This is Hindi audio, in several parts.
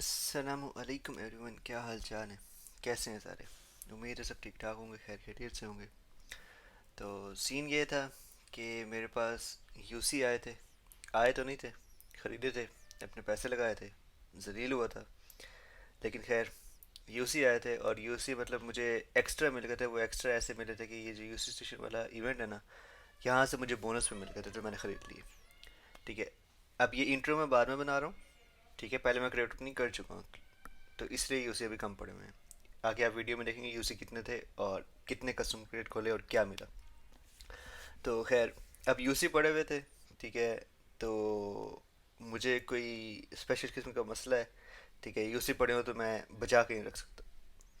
अस्सलामुअलैकुम एवरीवन, क्या हाल चाल है? कैसे हैं सारे? उम्मीद है सब ठीक ठाक होंगे, खैर खैरियत से होंगे। तो सीन ये था कि मेरे पास यूसी आए थे। आए तो नहीं थे, ख़रीदे थे, अपने पैसे लगाए थे, जलील हुआ था। लेकिन खैर, यूसी आए थे और यूसी मतलब मुझे एक्स्ट्रा मिल गए थे। वो एक्स्ट्रा ऐसे मिले थे कि ये जो यूसी स्टेशन वाला इवेंट है ना, यहाँ से मुझे बोनस में मिल गए थे, तो मैंने ख़रीद लिए। ठीक है। अब ये इंट्रो मैं बाद में बना रहा हूँ। ठीक है, पहले मैं क्रिएट नहीं कर चुका हूँ, तो इसलिए यूसी अभी कम पड़े हुए हैं। आगे आप वीडियो में देखेंगे यूसी कितने थे और कितने कस्टम क्रिएट खोले और क्या मिला। तो खैर, अब यूसी पड़े हुए थे। ठीक है। तो मुझे कोई स्पेशल किस्म का मसला है। ठीक है, यूसी पड़े हो तो मैं बचा के नहीं रख सकता।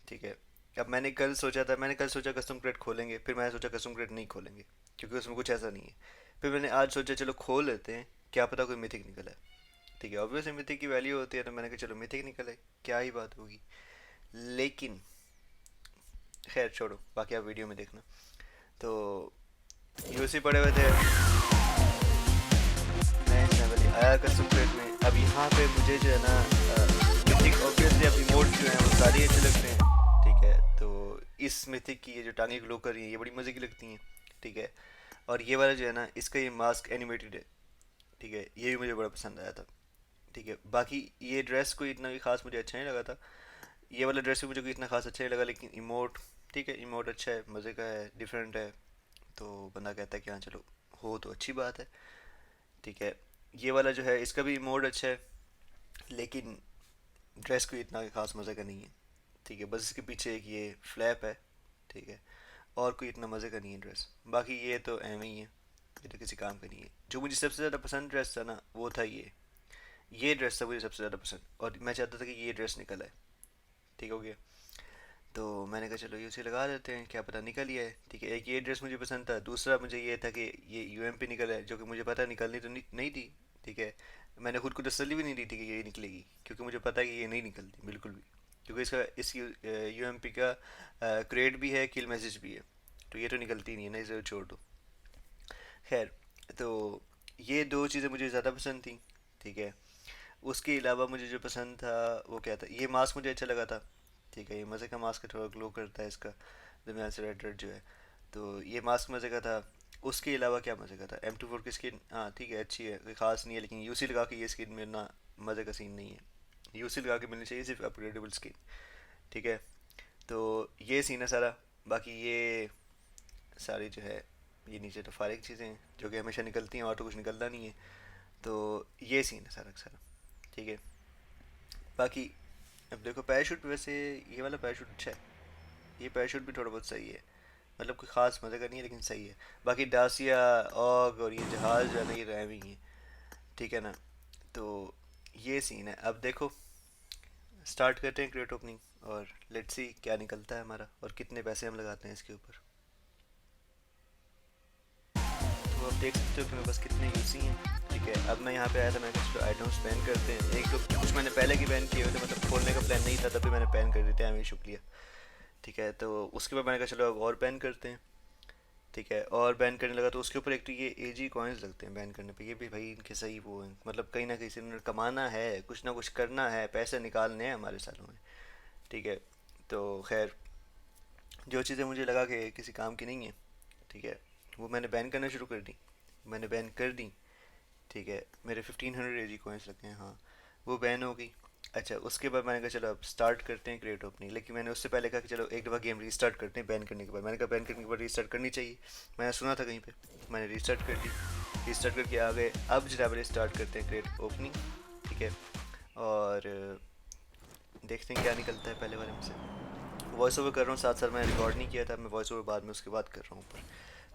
ठीक है। अब मैंने कल सोचा कस्टम क्रिएट खोलेंगे, फिर मैंने सोचा कस्टम क्रिएट नहीं खोलेंगे क्योंकि उसमें कुछ ऐसा नहीं है। फिर मैंने आज सोचा चलो खोल लेते हैं, क्या पता कोई मिथिक निकला है। ठीक है, ऑब्वियसली मिथिक की वैल्यू होती है, तो मैंने कहा चलो मिथिक निकले, क्या ही बात होगी। लेकिन खैर छोड़ो, बाकी आप वीडियो में देखना। तो यूसी पड़े हुए थे, मैं लेवल आया कस्टम क्रेट में। अब यहाँ पे मुझे जो है ना, मिथिक ऑब्वियसली अब इमोट जो है वो सारी अच्छे लगते हैं। ठीक है। तो इस मिथिक की ये जो टांगे ग्लो कर रही हैं ये बड़ी मज़े की लगती हैं। ठीक है। और ये वाला जो है ना, इसका ये मास्क एनिमेटेड है। ठीक है, ये भी मुझे बड़ा पसंद आया था। ठीक है, बाकी ये ड्रेस कोई इतना भी खास मुझे अच्छा नहीं लगा था। ये वाला ड्रेस भी मुझे कोई इतना खास अच्छा नहीं लगा, लेकिन इमोट, ठीक है, इमोट अच्छा है, मज़े का है, डिफरेंट है। तो बंदा कहता है कि हाँ चलो, हो तो अच्छी बात है। ठीक है। ये वाला जो है इसका भी इमोट अच्छा है, लेकिन ड्रेस कोई इतना खास मज़े का नहीं है। ठीक है, बस इसके पीछे एक ये फ्लैप है। ठीक है। और कोई इतना मज़े का नहीं है ड्रेस। बाकी ये तो एवं ही है, ये तो किसी काम का नहीं है। जो मुझे सबसे ज़्यादा पसंद ड्रेस था ना, वो था ये ड्रेस था मुझे सबसे ज़्यादा पसंद, और मैं चाहता था कि ये ड्रेस निकल आए। ठीक हो गया। तो मैंने कहा चलो ये उसे लगा देते हैं, क्या पता निकल ही है। ठीक है, एक ये ड्रेस मुझे पसंद था, दूसरा मुझे ये था कि ये यूएमपी निकल है, जो कि मुझे पता निकलनी तो नहीं थी। ठीक है। मैंने खुद को तसल्ली भी नहीं दी थी कि ये निकलेगी, क्योंकि मुझे पता है कि ये नहीं निकलती बिल्कुल भी। क्योंकि इस यूएमपी का क्रेड भी है, किल मैसेज भी है, तो ये तो निकलती नहीं है ना, इसे छोड़ दो। खैर, तो ये दो चीज़ें मुझे ज़्यादा पसंद थी। ठीक है। उसके अलावा मुझे जो पसंद था वो क्या था, ये मास्क मुझे अच्छा लगा था। ठीक है, ये मज़े का मास्क है, थोड़ा ग्लो करता है इसका दरमियान से रेड रेड जो है। तो ये मास्क मज़े का था। उसके अलावा क्या मज़े का था, M24 की स्किन, हाँ ठीक है, अच्छी है, कोई ख़ास नहीं है, लेकिन यूसी लगा के ये स्किन मिलना मज़े का सीन नहीं है। यूसी लगा के मिलनी चाहिए सिर्फ अपग्रेडेबल स्किन। ठीक है। तो ये सीन है सारा। बाकी ये सारी जो है, ये नीचे तो फारिग चीज़ें हैं जो कि हमेशा निकलती हैं और तो कुछ निकलता नहीं है। तो ये सीन है सारा का सारा। ठीक है। बाकी अब देखो पैराशूट, वैसे ये वाला पैराशूट अच्छा है। ये पैराशूट भी थोड़ा बहुत सही है, मतलब कोई ख़ास मज़े का नहीं है, लेकिन सही है। बाकी डासिया, ऑग और ये जहाज़ जो है ना, ये रैवी हैं। ठीक है ना। तो ये सीन है। अब देखो, स्टार्ट करते हैं क्रेट ओपनिंग, और लेट्स सी क्या निकलता है हमारा और कितने पैसे हम लगाते हैं इसके ऊपर। तो अब देख सकते हो कि मेरे पास कितने यूसी हैं। ठीक है, अब मैं यहाँ पे आया था, मैंने कहा आइटम्स बैन करते हैं। एक तो कुछ मैंने पहले की बैन किए हुए थे, मतलब खोलने का प्लान नहीं था, तभी मैंने बैन कर देते हैं, हमें शुक्रिया। ठीक है, तो उसके बाद मैंने कहा चलो अब और बैन करते हैं। ठीक है, और बैन करने लगा तो उसके ऊपर एक तो ये एजी कॉइन्स लगते हैं बैन करने पे, ये भी भाई इनके सही वो हैं, मतलब कहीं ना कहीं से इन्होंने कमाना है, कुछ ना कुछ करना है, पैसे निकालने हैं हमारे सालों में। ठीक है। तो खैर, जो चीज़ें मुझे लगा कि किसी काम की नहीं है, ठीक है, वो मैंने बैन करना शुरू कर दी। मैंने बैन कर दी। ठीक है, मेरे 1500 एजी कॉइन्स लगे हैं, हाँ, वो बैन हो गई। अच्छा, उसके बाद मैंने कहा चलो अब स्टार्ट करते हैं क्रिएट ओपनिंग, लेकिन मैंने उससे पहले कहा कि चलो एक दफ़ा गेम रीस्टार्ट करते हैं बैन करने के बाद। मैंने कहा बैन करने के बाद रीस्टार्ट करनी चाहिए, मैंने सुना था कहीं पे। मैंने रीस्टार्ट कर दी, रीस्टार्ट करके आ गए। अब जनाब स्टार्ट करते हैं क्रिएट ओपनिंग। ठीक है। और देखते हैं क्या निकलता है पहले वाले में से। वॉइस ओवर कर रहा हूँ साथ साथ, मैंने रिकॉर्ड नहीं किया था, मैं वॉइस ओवर बाद में उसके बाद कर रहा हूँ ऊपर।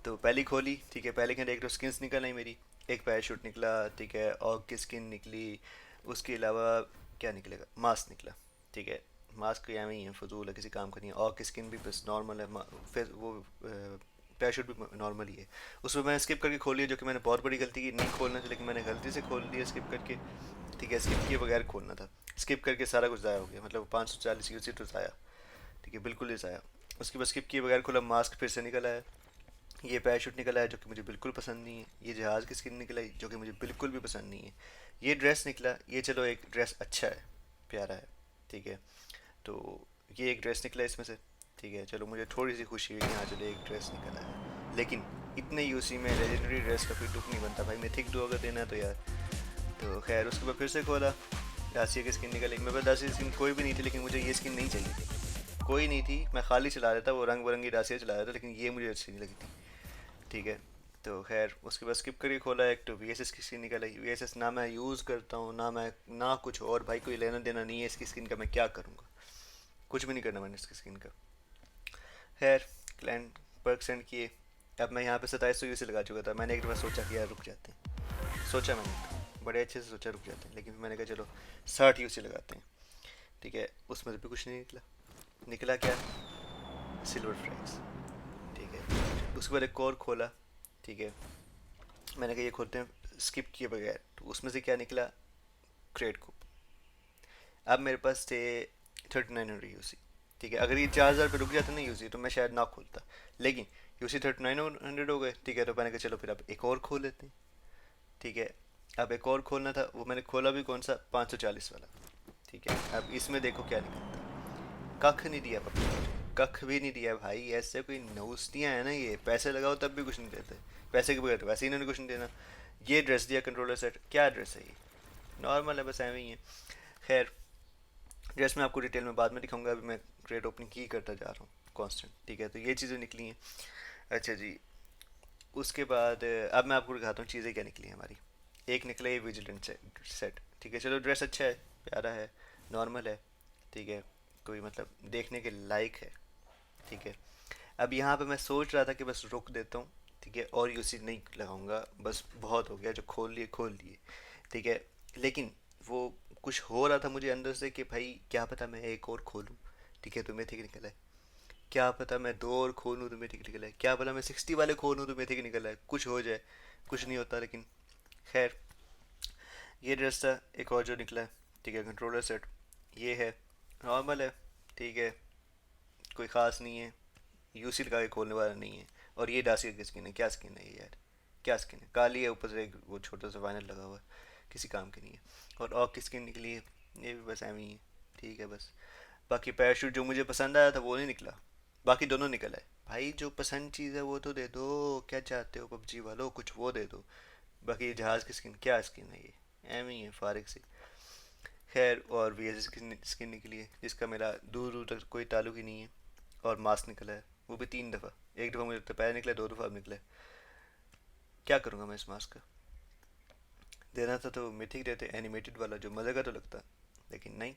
तो पहली खोली, ठीक है, पहले के एक तो स्किन्स निकल आई मेरी, एक पैराशूट निकला, ठीक है, और की स्किन निकली। उसके अलावा क्या निकलेगा, मास्क निकला। ठीक है, मास्क एवं ही है, फजूल है, किसी काम का नहीं है। और की स्किन भी बस नॉर्मल है, फिर वो पैराशूट भी नॉर्मल ही है। उसमें मैंने स्किप करके खोल लिया, जो कि मैंने बहुत बड़ी गलती की, नहीं खोलना था, लेकिन मैंने गलती से खोल लिया स्किप करके। ठीक है, स्किप किए बगैर खोलना था, स्किप करके सारा कुछ ज़ाया हो गया, मतलब 540 यूसी तो ज़ाया। ठीक है, बिल्कुल ही ज़ाया। उसके बाद स्किप किए बगैर खोला, मास्क फिर से निकल आया। ये पैराशूट निकला है जो कि मुझे बिल्कुल पसंद नहीं है। ये जहाज़ की स्किन निकला है जो कि मुझे बिल्कुल भी पसंद नहीं है। ये ड्रेस निकला, ये चलो एक ड्रेस अच्छा है। प्यारा है। ठीक है, तो ये एक ड्रेस निकला इसमें से। ठीक है, चलो मुझे थोड़ी सी खुशी हुई कि हाँ चलो एक ड्रेस निकला है, लेकिन इतने यूसी में लेजेंडरी ड्रेस का कोई दुख नहीं बनता भाई, मिथिक डू अगर देना है तो यार। तो खैर उसके बाद फिर से खोला, दासिया की स्किन निकली। मेरे पास दासिया की स्किन कोई भी नहीं थी, लेकिन मुझे ये स्किन नहीं चाहिए थी, कोई नहीं थी, मैं खाली चला रहा था, वो रंग बिरंगी दासिया चला रहा था, लेकिन ये मुझे अच्छी नहीं लगी थी। ठीक है, तो खैर उसके बाद स्किप करके खोला, एक तो वी एस एस की स्किन निकल आई। वी एस एस ना मैं यूज़ करता हूँ, ना मैं ना कुछ और, भाई कोई लेना देना नहीं है इसकी स्किन का, मैं क्या करूँगा, कुछ भी नहीं करना मैंने इसकी स्किन का। खैर क्लैन पर्क सेंड किए। अब मैं यहाँ पे 2700 यूसी लगा चुका था। मैंने एक दफ़ा सोचा कि यार रुक जाते हैं, सोचा मैंने तो बड़े अच्छे से सोचा रुक जाते हैं, लेकिन फिर मैंने कहा चलो 60 यूसी लगाते हैं। ठीक है, उसमें से भी कुछ नहीं निकला। निकला क्या, सिल्वर फ्रैग्स। ठीक है, उसके बाद एक और खोला। ठीक है, मैंने कहा ये खोलते हैं स्किप किए बगैर, तो उसमें से क्या निकला, क्रेड कूप। अब मेरे पास थे 3900 यूसी। ठीक है, अगर ये 4000 पे रुक जाते ना यूसी तो मैं शायद ना खोलता, लेकिन यूसी 3900 हो गए। ठीक है, तो मैंने कहा चलो फिर अब एक और खोल लेते हैं। ठीक है, अब एक और खोलना था, वो मैंने खोला भी कौन सा, 540 वाला। ठीक है, अब इसमें देखो क्या निकलता। कख नहीं दिया पप्पी, कख भी नहीं दिया भाई, ऐसे कोई नौस्तियाँ हैं ना, ये पैसे लगाओ तब भी कुछ नहीं देते, पैसे के बगैर तो वैसे ही इन्होंने कुछ नहीं देना। ये ड्रेस दिया कंट्रोलर सेट, क्या ड्रेस है ये, नॉर्मल है बस, ऐਵੇਂ ही है। खैर ड्रेस मैं आपको डिटेल में बाद में दिखाऊंगा, अभी मैं क्रेट ओपनिंग ही करता जा रहा हूँ कांस्टेंट। ठीक है, तो ये चीज़ें निकली हैं। अच्छा जी, उसके बाद अब मैं आपको दिखाता हूँ चीज़ें क्या निकली हैं हमारी। एक निकला ये विजिलेंट सेट। ठीक है, चलो ड्रेस अच्छा है, प्यारा है, नॉर्मल है। ठीक है, कोई मतलब देखने के लायक है। ठीक है, अब यहाँ पे मैं सोच रहा था कि बस रुक देता हूँ। ठीक है, और यूसी नहीं लगाऊंगा, बस बहुत हो गया, जो खोल लिए खोल लिए। ठीक है, लेकिन वो कुछ हो रहा था मुझे अंदर से कि भाई क्या पता मैं एक और खोलूँ। ठीक है, तो मैं ठीक निकला है। क्या पता मैं दो और खोलूँ तो मैं ठीक निकला है। क्या पता मैं 60 वाले खोलूँ तो मैं ठीक निकला है। कुछ हो जाए, कुछ नहीं होता, लेकिन खैर ये ड्रेस था। एक और जो निकला है, ठीक है, कंट्रोलर सेट। ये है, नॉर्मल है। ठीक है, कोई ख़ास नहीं है, यूसी लगा के खोलने वाला नहीं है। और ये डासिया की स्किन है, क्या स्किन है ये यार, क्या स्किन है, काली है, ऊपर से एक वो छोटा सा वाइनर लगा हुआ है, किसी काम की नहीं है। और ऑक की स्किन निकली है, ये भी बस एवं ही है। ठीक है बस, बाकी पैराशूट जो मुझे पसंद आया था वो नहीं निकला, बाकी दोनों निकला है। भाई जो पसंद चीज़ है वो तो दे दो, क्या चाहते हो पबजी वालों, कुछ वो दे दो। बाकी ये जहाज़ की स्किन, क्या स्किन है ये, एवं ही है फारिग से। खैर और वी एस की स्किन निकली है, जिसका मेरा दूर दूर तक कोई ताल्लुक ही नहीं है। और मास्क निकला है, वो भी 3 दफ़ा। एक दफ़ा मुझे लगता है पहले निकला, 2 दफ़ा अब निकला है। क्या करूँगा मैं इस मास्क का, देना था तो मिथिक देते एनिमेटेड वाला, जो मज़े का तो लगता, लेकिन नहीं,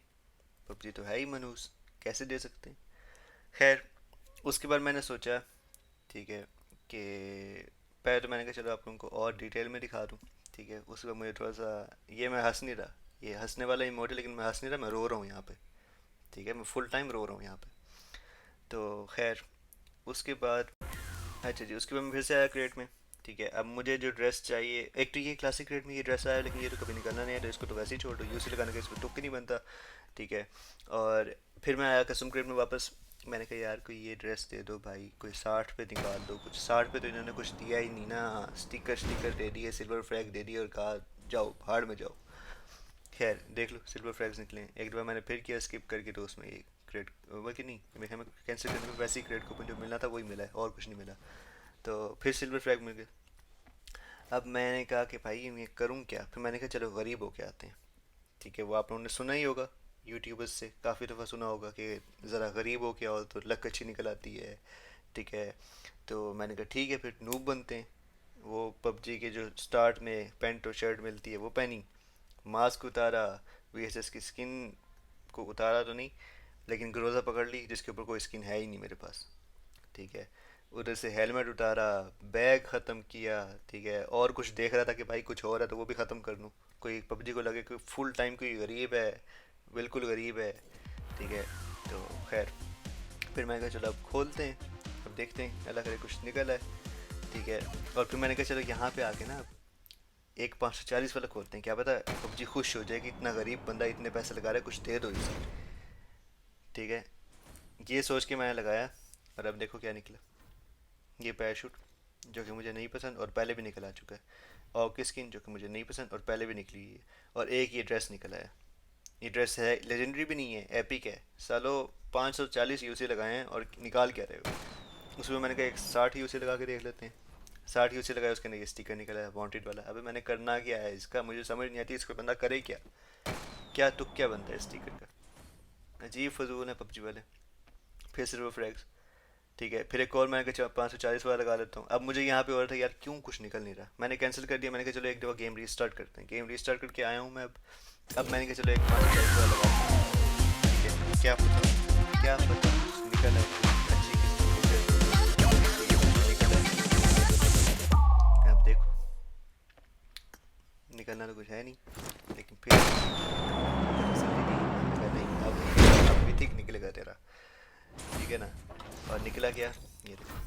पबजी तो है ही मनूस, कैसे दे सकते हैं। खैर उसके बाद मैंने सोचा, ठीक है, कि पहले तो मैंने कहा चलो आप लोगों को और डिटेल में दिखा दूँ। ठीक है, उसके बाद मुझे थोड़ा सा, ये मैं हंस नहीं रहा, ये हंसने वाला इमोट है, लेकिन मैं हंस नहीं रहा, मैं रो रहा हूँ यहाँ पे। ठीक है, मैं फुल टाइम रो रहा हूँ यहाँ पे। तो खैर उसके बाद, अच्छा जी, उसके बाद मैं फिर से आया क्रेट में। ठीक है, अब मुझे जो ड्रेस चाहिए, एक तो ये क्लासिक क्रेट में ये ड्रेस आया, लेकिन ये तो कभी निकलना नहीं है, तो इसको तो वैसे ही छोड़ दो, यूसी लगाने का इसमें तुक ही नहीं बनता। ठीक है, और फिर मैं आया कस्टम क्रेट में वापस। मैंने कहा यार कोई ये ड्रेस दे दो भाई, कोई 60 पे निकाल दो कुछ। 60 पे तो इन्होंने कुछ दिया ही नहीं ना, स्टिकर स्टिकर दे दिए, सिल्वर फ्रैग दे दिए और कहा जाओ भाड़ में जाओ। खैर देख लो सिल्वर फ्रैग्स निकले हैं। एक बार मैंने फिर किया स्किप करके, तो उसमें एक क्रेड, बल्कि नहीं, मेरे ख्याल में कैंसिल करने में वैसे ही क्रेड कूपन जो मिलना था वही मिला है, और कुछ नहीं मिला। तो फिर सिल्वर फ्रैग मिल गया। अब मैंने कहा कि भाई मैं करूँ क्या, फिर मैंने कहा चलो गरीब हो के आते हैं। ठीक है, वो आप लोगों ने सुना ही होगा, यूट्यूबर्स से काफ़ी दफ़ा सुना होगा कि ज़रा गरीब हो के आओ तो लक अच्छी निकल आती है। ठीक है, तो मैंने कहा ठीक है फिर नूब बनते हैं। वो पबजी के जो स्टार्ट में पैंट और शर्ट मिलती है वो पहनी, मास्क उतारा, वीएसएस की स्किन को उतारा तो नहीं, लेकिन ग्रोजा पकड़ ली जिसके ऊपर कोई स्किन है ही नहीं मेरे पास। ठीक है, उधर से हेलमेट उतारा, बैग ख़त्म किया। ठीक है, और कुछ देख रहा था कि भाई कुछ हो रहा है तो वो भी ख़त्म कर लूँ, कोई पबजी को लगे कोई फुल टाइम कोई गरीब है, बिल्कुल गरीब है। ठीक है, तो खैर फिर मैंने कहा चलो अब खोलते हैं, अब देखते हैं अल्लाह करे कुछ निकल है। ठीक है, और फिर मैंने कहा चलो यहाँ पे आके ना एक 540 वाला खोलते हैं, क्या पता पबजी खुश हो जाए कि इतना गरीब बंदा इतने पैसे लगा रहा है, कुछ दे दो इसे। ठीक है, ये सोच के मैंने लगाया, और अब देखो क्या निकला। ये पैराशूट जो कि मुझे नहीं पसंद और पहले भी निकल आ चुका है, और की स्किन जो कि मुझे नहीं पसंद और पहले भी निकली हुई है, और एक ये ड्रेस निकला है। ये ड्रेस है लेजेंडरी भी नहीं है, एपिक है सालो। 540 यूसी लगाए हैं और निकाल क्या रहे हो। उसमें मैंने कहा एक 60 यूसी लगा के देख लेते हैं। 60 यूसी लगाया, उसके अंदर ये स्टिकर निकला है वांटेड वाला। अबे मैंने करना क्या है इसका, मुझे समझ नहीं आती इसको बंदा करे क्या। क्या तुक क्या बनता है स्टिकर का। अजीब फजूल है पबजी वाले। फिर सिर्फ फ्रैग्स। ठीक है, फिर एक और मैंने कहा 540 वाला लगा लेता हूँ। अब मुझे यहाँ पे और था यार क्यों कुछ निकल नहीं रहा, मैंने कैंसिल कर दिया। मैंने कहा चलो एक दफ़ा गेम रीस्टार्ट करते हैं। गेम रीस्टार्ट करके आया हूँ मैं अब मैंने कहा चलो एक 540 वाला लगाते हैं। ठीक है, क्या पता कुछ निकल है अच्छी किस्म को फिर ये कुछ निकल है। अब देखो, निकलना तो कुछ है नहीं, लेकिन फिर तसल्ली नहीं। मैंने कहा नहीं, अब मिथिक निकलेगा तेरा। ठीक है ना। और निकला क्या, ये देखो,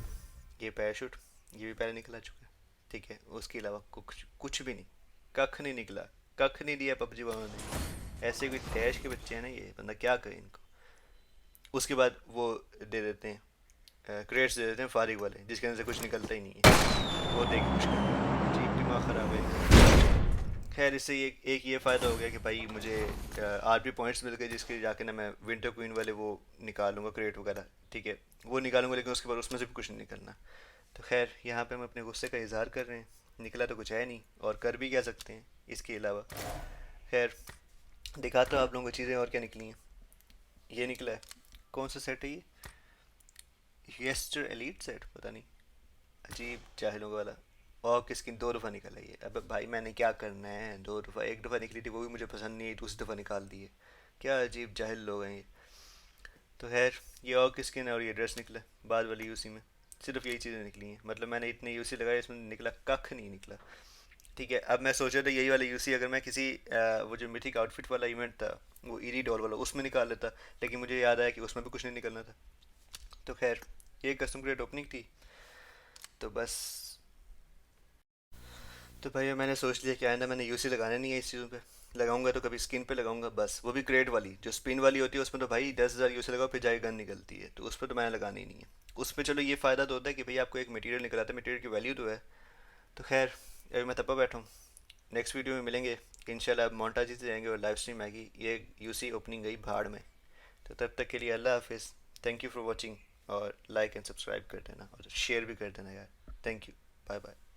ये पैराशूट, ये भी पहले निकला चुका है। ठीक है, उसके अलावा कुछ कुछ भी नहीं, कख नहीं निकला। कख नहीं दिया पबजी वालों ने। ऐसे कोई टैश के बच्चे हैं ना, ये बंदा क्या करे इनको। उसके बाद वो दे देते हैं, क्रेट्स दे देते हैं फारिग वाले, जिसके अंदर से कुछ निकलता ही नहीं है। वो देख मुश्किल, अजीब दिमाग ख़राब है। खैर इससे एक ये फ़ायदा हो गया कि भाई मुझे आरपी पॉइंट्स मिल गए, जिसके जाके ना मैं विंटर क्वीन वाले वो निकालूंगा क्रेट वगैरह। ठीक है, वो निकालूंगा, लेकिन उसके बाद उसमें से भी कुछ नहीं निकलना। तो खैर यहाँ पे हम अपने गुस्से का इजहार कर रहे हैं। निकला तो कुछ है नहीं, और कर भी क्या सकते हैं इसके अलावा। खैर दिखाता हूँ आप लोगों को चीज़ें और क्या निकली हैं। ये निकला है, कौन सा सेट है ये, येस्टर एलीट सेट, पता नहीं, अजीब जाहिलों वाला। और किसकी 2 दफ़ा निकला ये। अब भाई मैंने क्या करना है, 2 दफ़ा, एक दफ़ा निकली थी वो भी मुझे पसंद नहीं आई, दूसरी दफ़ा निकाल दी है। क्या अजीब जाहिल लोग हैं ये। तो खैर ये और किसकी है, और ये ड्रेस निकला बाद वाली यूसी में। सिर्फ यही चीज़ें निकली हैं, मतलब मैंने इतने यूसी लगाए, इसमें निकला कख नहीं निकला। ठीक है, अब मैं सोच रहा था यही वाला यूसी अगर मैं किसी वो जो मिथिक आउटफिट वाला इवेंट था, वो ईरी डॉल वाला, उसमें निकाल लेता। लेकिन मुझे याद आया कि उसमें भी कुछ नहीं निकलना था। तो खैर ये कस्टम क्रिएट ओपनिंग थी, तो बस। तो भाई मैंने सोच लिया कि आइंदा मैंने यूसी लगाना नहीं है इस चीज़ों पे। लगाऊंगा तो कभी स्किन पे लगाऊंगा बस, वो भी ग्रेड वाली जो स्पिन वाली होती है। उसमें तो भाई 10,000 यूसी लगाओ फिर जाके गन निकलती है, तो उस पर तो मैंने लगानी ही नहीं है। उसमें चलो ये फ़ायदा तो होता है कि भाई आपको एक मटेरियल निकल आता है, मटेरियल की वैल्यू तो है। तो खैर अभी मैं तब बैठा हूँ। नेक्स्ट वीडियो में मिलेंगे इंशाल्लाह। अब मोन्टाजी से जाएंगे और लाइव स्ट्रीम आएगी। ये यूसी ओपनिंग गई भाड़ में। तो तब तक के लिए अल्लाह हाफिज़। Thank you for watching. और लाइक एंड सब्सक्राइब कर देना और शेयर भी कर देना यार। Thank you. Bye bye.